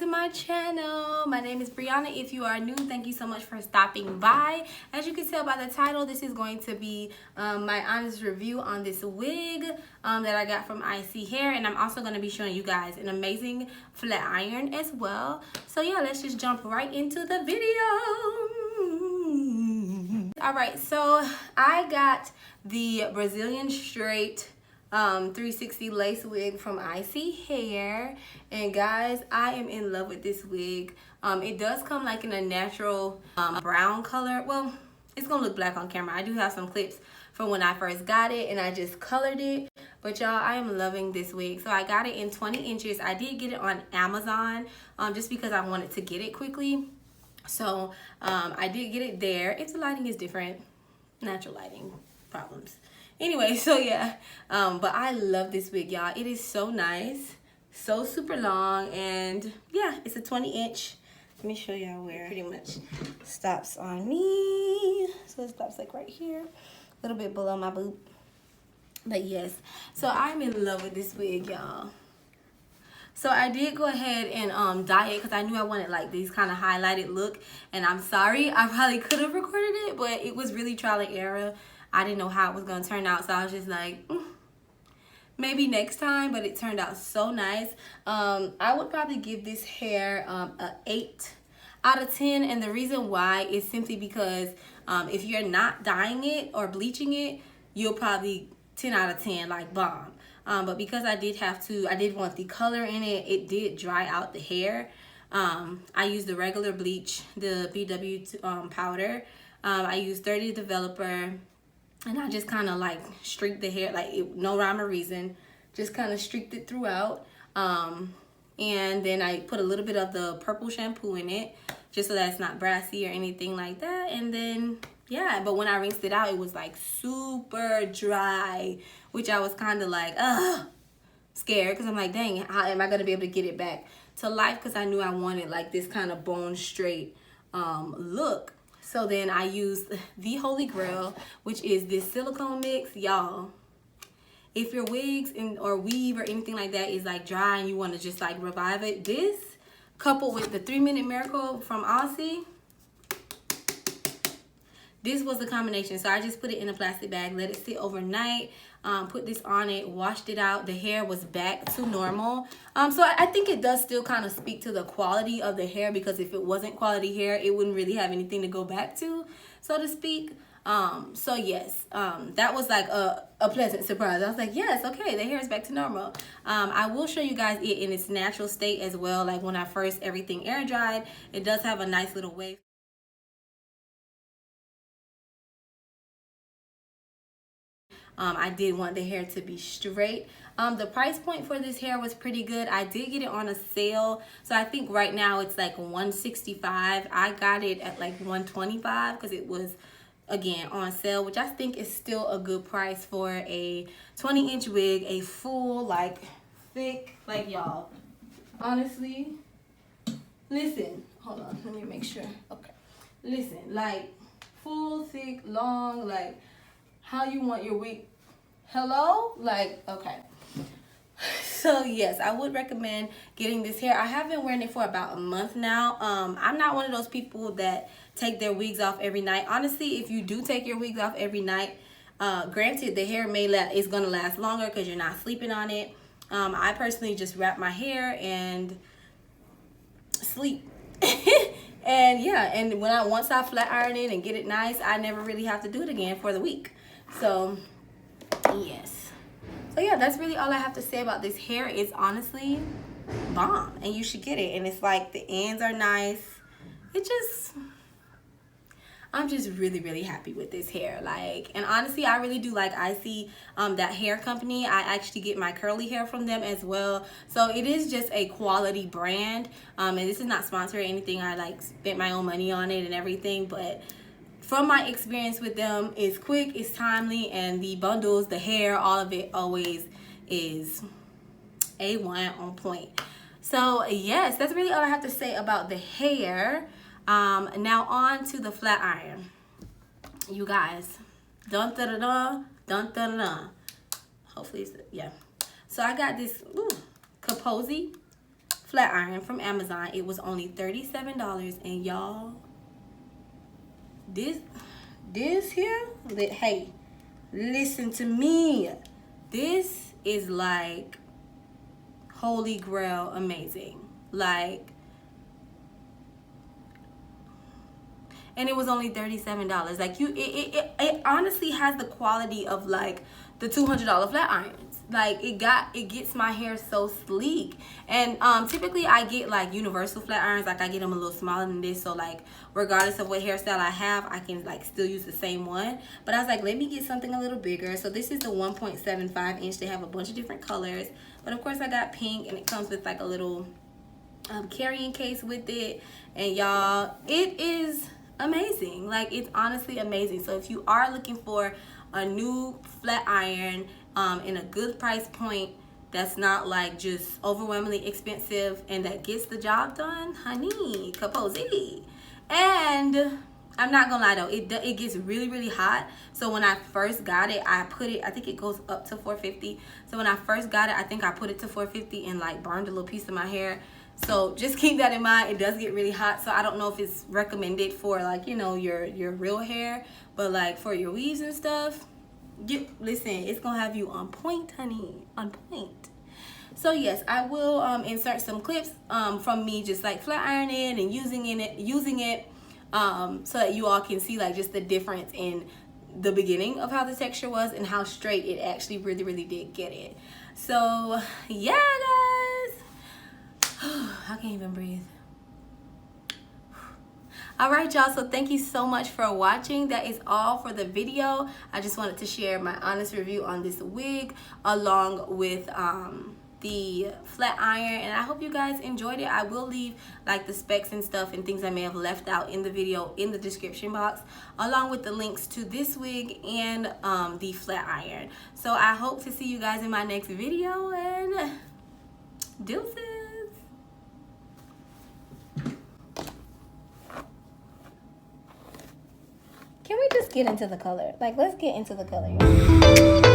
to my channel. My name is Brianna. If you are new, thank you so much for stopping by. As you can tell by the title, this is going to be my honest review on this wig that I got from ISEE Hair, and I'm also going to be showing you guys an amazing flat iron as well. So yeah, let's just jump right into the video. Alright, so I got the Brazilian straight 360 lace wig from ISEE Hair, and guys, I am in love with this wig. It does come like in a natural brown color. Well, it's gonna look black on camera. I do have some clips from when I first got it and I just colored it, but y'all, I am loving this wig. So I got it in 20 inches. I did get it on Amazon just because I wanted to get it quickly. So I did get it there. If the lighting is different, natural lighting problems. Anyway, so yeah, but I love this wig, y'all. It is so nice, so super long, and yeah, it's a 20 inch. Let me show y'all where it pretty much stops on me. So it stops like right here, a little bit below my boob. But yes, so I'm in love with this wig, y'all. So I did go ahead and dye it because I knew I wanted like these kind of highlighted look, and I'm sorry, I probably could have recorded it, but it was really trial and error. I didn't know how it was going to turn out, so I was just like, maybe next time, but it turned out so nice. I would probably give this hair a 8 out of 10, and the reason why is simply because if you're not dyeing it or bleaching it, you'll probably 10 out of 10, like bomb. But because I did want the color in it, it did dry out the hair. I used the regular bleach, the BW powder. I used 30 developer. And I just kind of like streaked the hair, like no rhyme or reason, just kind of streaked it throughout. And then I put a little bit of the purple shampoo in it, just so that it's not brassy or anything like that. And then, yeah, but when I rinsed it out, it was like super dry, which I was kind of like, scared, because I'm like, dang, how am I going to be able to get it back to life? Because I knew I wanted like this kind of bone straight look. So then I used the Holy Grail, which is this silicone mix. Y'all, if your wigs or weave or anything like that is like dry and you want to just like revive it, this coupled with the 3-Minute Miracle from Aussie, this was the combination. So I just put it in a plastic bag, let it sit overnight, put this on it, washed it out. The hair was back to normal. So I think it does still kind of speak to the quality of the hair, because if it wasn't quality hair, it wouldn't really have anything to go back to, so to speak. So yes, that was like a pleasant surprise. I was like, yes, okay, the hair is back to normal. I will show you guys it in its natural state as well. Like when I first everything air dried, it does have a nice little wave. I did want the hair to be straight. The price point for this hair was pretty good. I did get it on a sale, so I think right now it's like $165. I got it at like $125 because it was, again, on sale, which I think is still a good price for a 20-inch wig, a full, like, thick, like, y'all, honestly, listen, hold on, let me make sure. Okay, listen, like, full, thick, long, like, how you want your wig. Hello? Like, okay. So yes, I would recommend getting this hair. I have been wearing it for about a month now. I'm not one of those people that take their wigs off every night. Honestly, if you do take your wigs off every night, granted, the hair is gonna last longer because you're not sleeping on it. I personally just wrap my hair and sleep. And yeah, and once I flat iron it and get it nice, I never really have to do it again for the week. So yes, so yeah, that's really all I have to say about this hair. Is honestly bomb, and you should get it. And it's like the ends are nice. I'm just really happy with this hair. Like, and honestly, I really do like ISEE, that hair company. I actually get my curly hair from them as well. So it is just a quality brand. And this is not sponsored or anything. I like spent my own money on it and everything, but from my experience with them, it's quick, it's timely, and the bundles, the hair, all of it always is A1 on point. So yes, that's really all I have to say about the hair. Now on to the flat iron. You guys, dun da da da, dun da da da. Hopefully it's, yeah. So I got this Kaposi flat iron from Amazon. It was only $37, and y'all, this here, hey, listen to me. This is like holy grail amazing. Like, and it was only $37. Like, it honestly has the quality of like the $200 flat irons. Like, it gets my hair so sleek. And typically I get like universal flat irons. Like, I get them a little smaller than this, so like regardless of what hairstyle I have, I can like still use the same one. But I was like, let me get something a little bigger. So this is the 1.75 inch. They have a bunch of different colors, but of course I got pink, and it comes with like a little carrying case with it. And y'all, it is amazing. Like, it's honestly amazing. So if you are looking for a new flat iron in a good price point, that's not like just overwhelmingly expensive, and that gets the job done, honey, kaposi. And I'm not gonna lie though, it gets really hot. So when I first got it, I think it goes up to 450. So when I first got it, I think I put it to 450 and like burned a little piece of my hair. So just keep that in mind. It does get really hot. So I don't know if it's recommended for like, you know, your real hair, but like for your weaves and stuff, listen, it's gonna have you on point, honey, on point. So yes, I will insert some clips from me just like flat ironing and using it so that you all can see like just the difference in the beginning of how the texture was and how straight it actually really did get it. So yeah, guys. I can't even breathe. Alright, y'all, so thank you so much for watching. That is all for the video. I just wanted to share my honest review on this wig along with the flat iron, and I hope you guys enjoyed it. I will leave like the specs and stuff and things I may have left out in the video in the description box, along with the links to this wig and the flat iron. So I hope to see you guys in my next video, and deuces. Can we just get into the color? Like, let's get into the color.